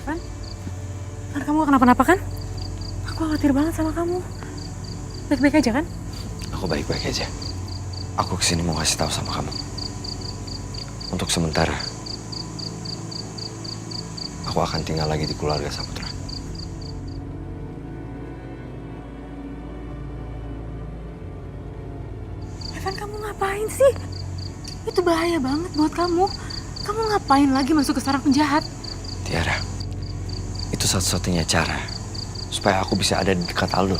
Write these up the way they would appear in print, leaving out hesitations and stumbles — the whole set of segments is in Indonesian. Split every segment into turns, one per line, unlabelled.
Van? Van, kamu gak kenapa-napa kan? Aku khawatir banget sama kamu. Baik-baik aja kan?
Aku baik-baik aja. Aku kesini mau kasih tahu sama kamu. Untuk sementara, aku akan tinggal lagi di keluarga Saputra.
Evan, kamu ngapain sih? Itu bahaya banget buat kamu. Kamu ngapain lagi masuk ke sarang penjahat?
Tiara, itu satu-satunya cara supaya aku bisa ada di dekat Aldo.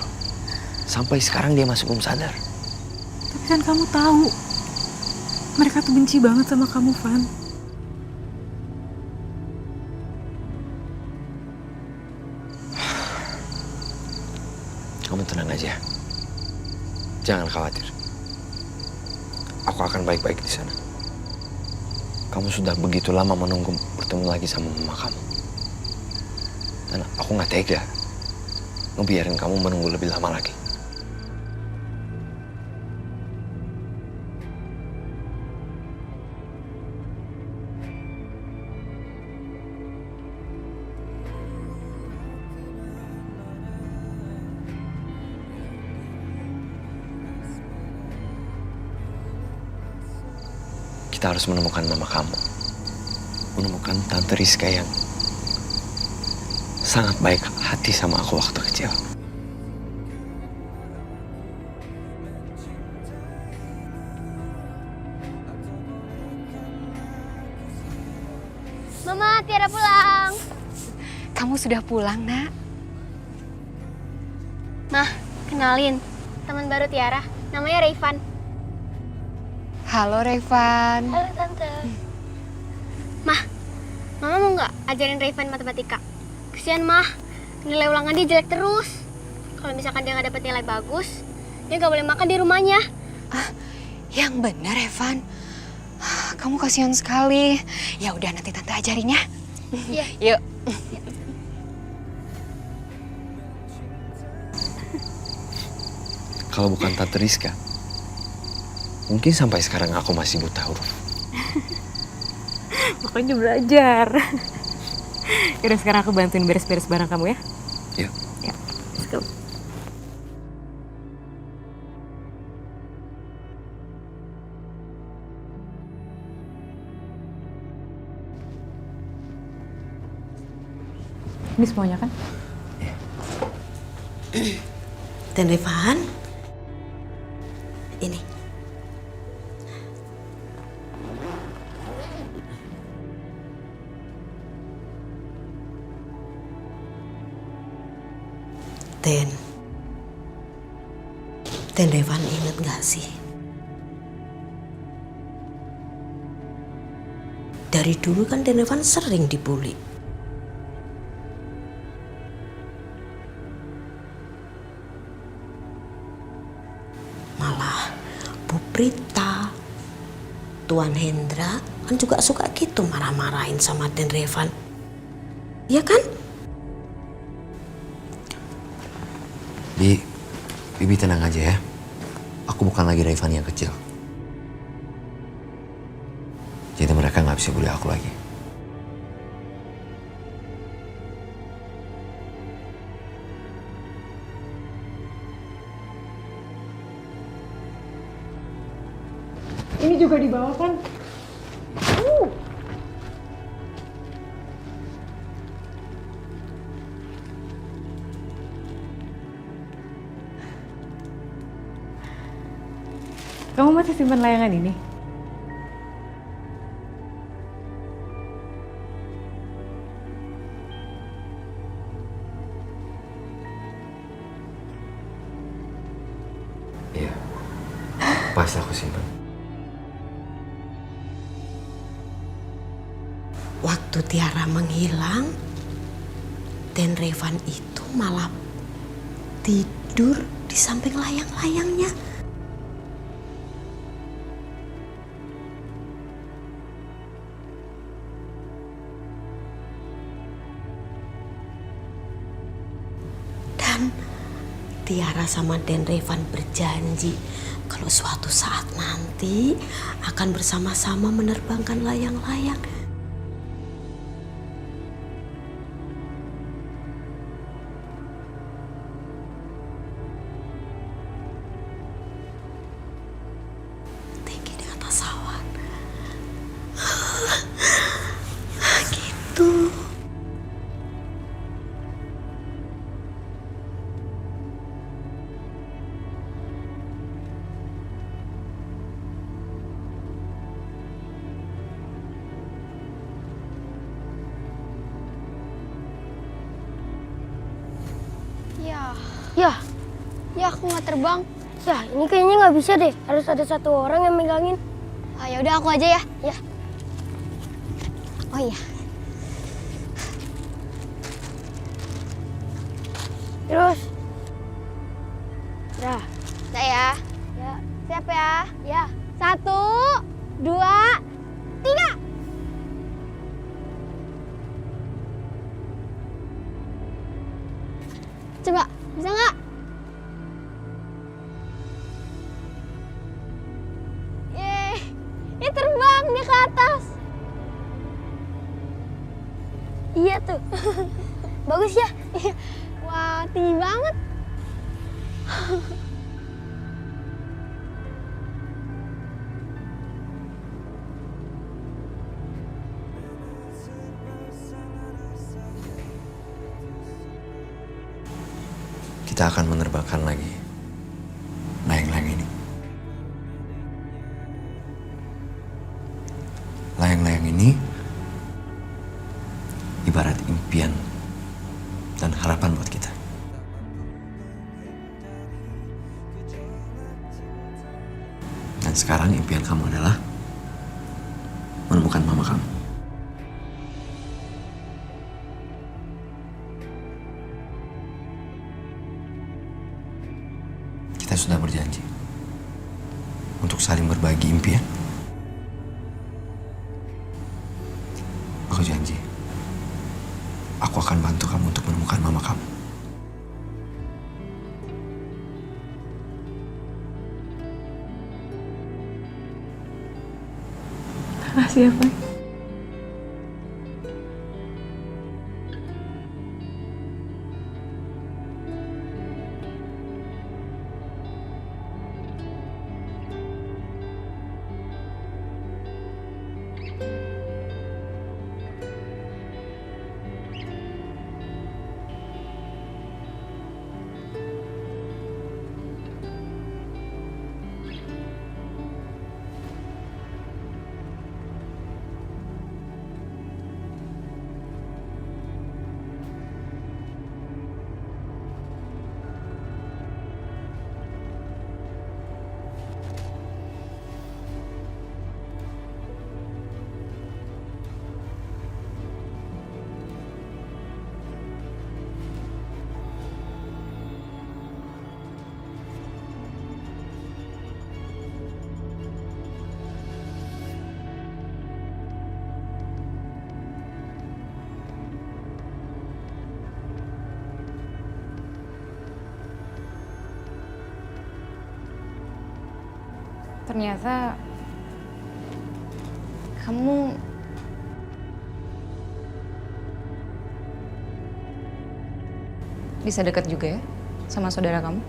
Sampai sekarang dia masih belum sadar.
Tapi kan kamu tahu, mereka tuh benci banget sama kamu, Van.
Kamu tenang aja. Jangan khawatir. Aku akan baik-baik di sana. Kamu sudah begitu lama menunggu bertemu lagi sama mama kamu. Dan aku gak tega ngebiarin kamu menunggu lebih lama lagi. Kita harus menemukan mama kamu. Menemukan Tante Rizka yang sangat baik hati sama aku waktu kecil.
Mama, Tiara pulang.
Kamu sudah pulang, Nak?
Mah, kenalin. Teman baru Tiara. Namanya Rayvan.
Halo, Rayvan.
Halo, Tante. Mah, Mama mau nggak ajarin Rayvan matematika? Kesian, Mah. Nilai ulangan dia jelek terus. Kalau misalkan dia nggak dapet nilai bagus, dia nggak boleh makan di rumahnya.
Yang benar, Rayvan. Kamu kasihan sekali. Ya udah, nanti Tante ajarin ya.
Iya.
Yuk.
Kalau bukan Tante Rizka, mungkin sampai sekarang aku masih buta huruf.
Makanya belajar. Yaudah, sekarang aku bantuin beres-beres barang kamu ya.
Yuk.
Ya, let's go. Ini semuanya kan?
Dan Rayvan, ini. Dan Rayvan inget gak sih? Dari dulu kan Dan Rayvan sering dibully. Malah Bu Prita, Tuan Hendra kan juga suka gitu marah-marahin sama Den Rayvan. Iya kan?
Bibi tenang aja ya. Aku bukan lagi Rayvan yang kecil. Jadi mereka nggak bisa bully aku lagi.
Ini juga dibawa kan? Kamu masih simpan layangan ini?
Iya, pasti aku simpan.
Waktu Tiara menghilang, Dan Rayvan itu malah tidur di samping layang-layangnya. Dan Tiara sama Dan Rayvan berjanji kalau suatu saat nanti akan bersama-sama menerbangkan layang-layang.
Ya, aku nggak terbang. Ya, ini kayaknya nggak bisa deh. Harus ada satu orang yang megangin.
Ah, ya udah aku aja ya.
Ya.
Oh iya.
Terus. Dah.
Udah ya.
Ya.
Siap ya.
Ya.
1, 2, 3.
Coba, bisa nggak?
Yeay. Ini terbang dia ke atas.
Iya tuh. Bagus ya?
Wah, tinggi banget.
Kita akan menerbangkan lagi layang-layang ini. Layang-layang ini ibarat impian dan harapan buat kita. Dan sekarang impian kamu adalah menemukan mama kamu. Kita sudah berjanji untuk saling berbagi impian. Aku janji, aku akan bantu kamu untuk menemukan mama kamu.
Makasih ya, Pak.
Ternyata kamu bisa dekat juga ya sama saudara kamu?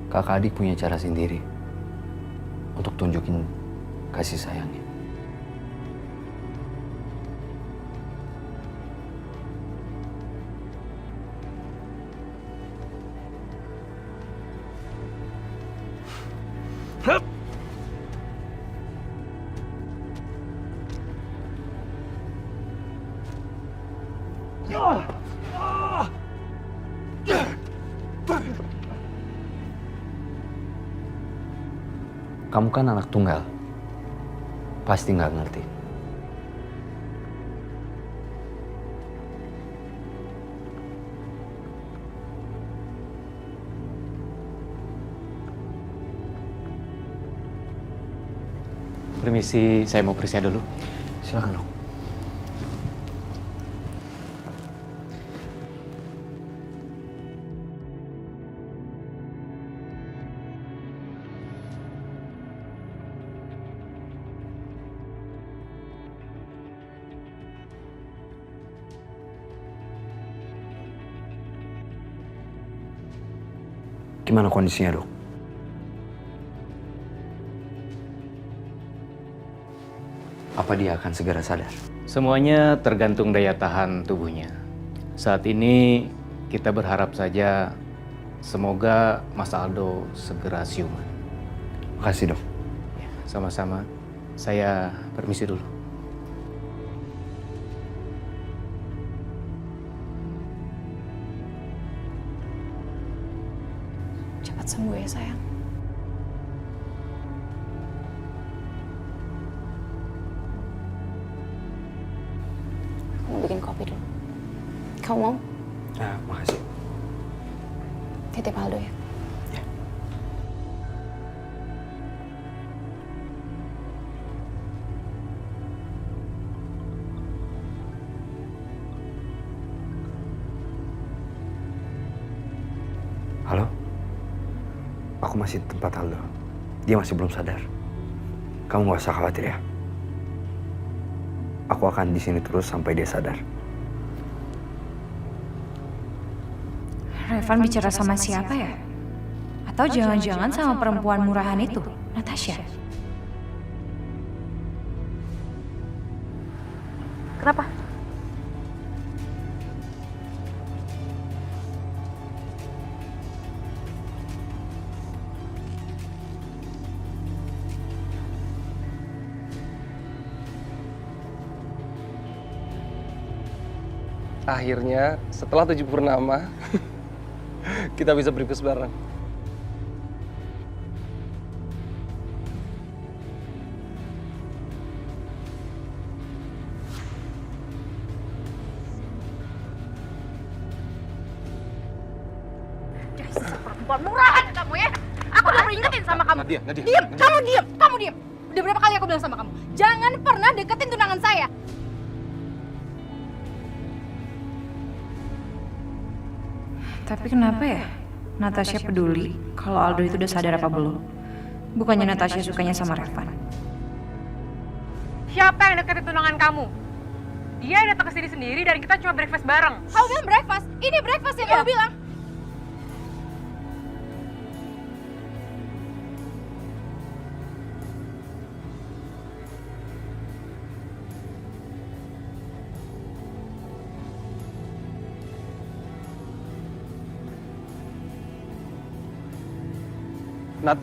Kakak adik punya cara sendiri untuk tunjukin kasih sayangnya. Kamu kan anak tunggal, pasti nggak ngerti.
Permisi, saya mau periksa dulu.
Silakan dok. Gimana kondisinya, dok? Apa dia akan segera sadar?
Semuanya tergantung daya tahan tubuhnya. Saat ini kita berharap saja semoga Mas Aldo segera siuman.
Makasih, dok.
Ya, sama-sama. Saya permisi dulu.
cepat sembuh ya sayang. Aku bikin kopi dulu. Kamu mau?
Ya, makasih.
Titip Aldo ya.
Halo? Aku masih di tempat Aldo. Dia masih belum sadar. Kamu gak usah khawatir ya. Aku akan di sini terus sampai dia sadar.
Revan bicara sama siapa ya? Atau jangan-jangan sama perempuan murahan itu, Natasha? Kenapa?
Akhirnya setelah 7 purnama kita bisa breakfast bareng.
Perempuan murahan kamu ya! Aku udah peringetin sama kamu.
Nadia.
Diam, kamu diam, kamu diam. Udah berapa kali aku bilang sama kamu, jangan pernah deketin tunangan saya. Tapi kenapa ya Natasha peduli kalau Aldo itu udah sadar apa belum? Bukannya Natasha sukanya sama Revan. Siapa yang deketin tunangan kamu? Dia yang datang ke sini sendiri dan kita cuma breakfast bareng. Kamu bilang breakfast? Ini breakfast yang kamu bilang.
Nat.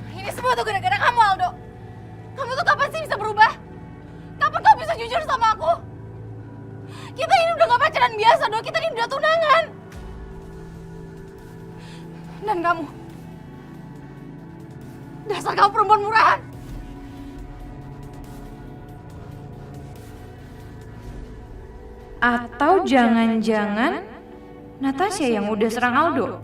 Ini semua tuh gara-gara kamu, Aldo. Kamu tuh kapan sih bisa berubah? Kapan kamu bisa jujur sama aku? Kita ini udah gak pacaran biasa, dong. Kita ini udah tunangan. Dan kamu, dasar kamu perempuan murahan. Atau jangan-jangan Natasha yang udah serang Aldo?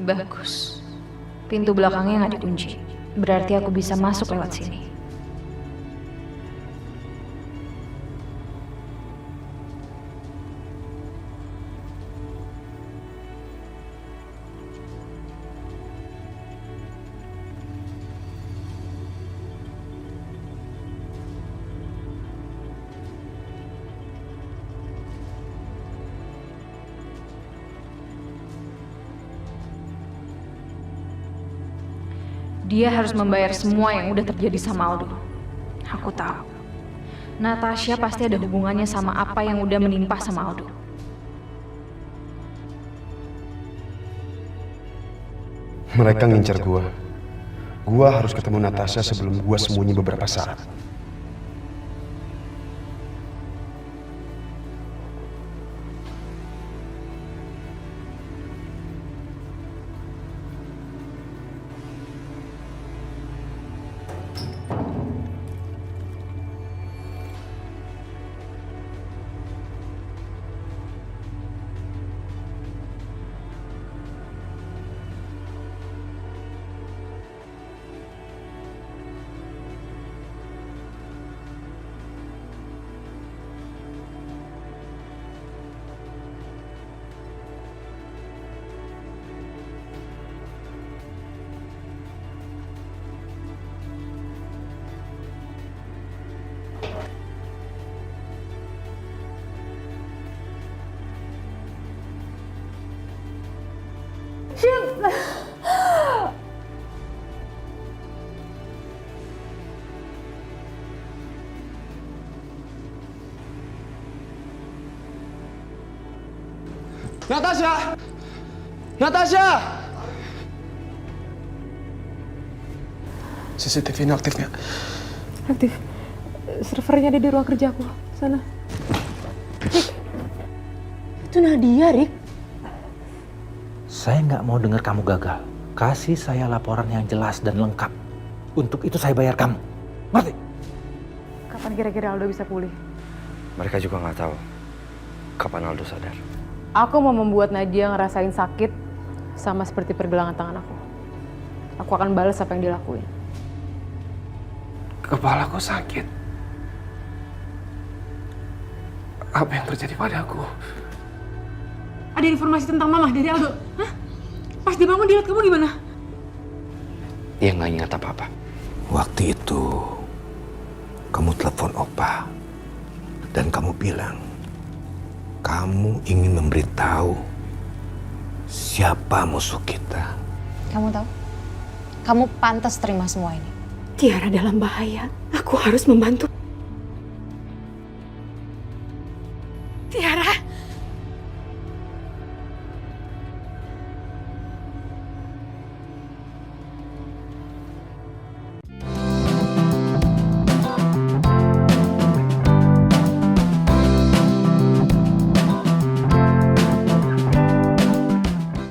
Bagus. Pintu belakangnya nggak dikunci. Berarti aku bisa masuk lewat sini. Dia harus membayar semua yang udah terjadi sama Aldo. Aku tahu. Natasha pasti ada hubungannya sama apa yang udah menimpa sama Aldo.
Mereka ngincar gua. Gua harus ketemu Natasha sebelum gua sembunyi beberapa saat.
Natasha! Natasha! CCTV ini aktif nggak?
Aktif. Servernya ada di ruang kerjaku. Sana. Rick. Itu Nadia, Rick.
Saya nggak mau dengar kamu gagal. Kasih saya laporan yang jelas dan lengkap. Untuk itu saya bayar kamu. Ngerti?
Kapan kira-kira Aldo bisa pulih?
Mereka juga nggak tahu kapan Aldo sadar.
Aku mau membuat Nadia ngerasain sakit sama seperti pergelangan tangan aku. Aku akan balas apa yang dilakuin.
Kepalaku sakit. Apa yang terjadi padaku?
Ada informasi tentang Mama dari Aldo? Hah? Pas dibangun dia lihat kamu gimana?
Dia nggak ingat apa-apa.
Waktu itu, kamu telepon Opa dan kamu bilang kamu ingin memberitahu siapa musuh kita.
Kamu tahu? Kamu pantas terima semua ini.
Tiara dalam bahaya. Aku harus membantu. Tiara!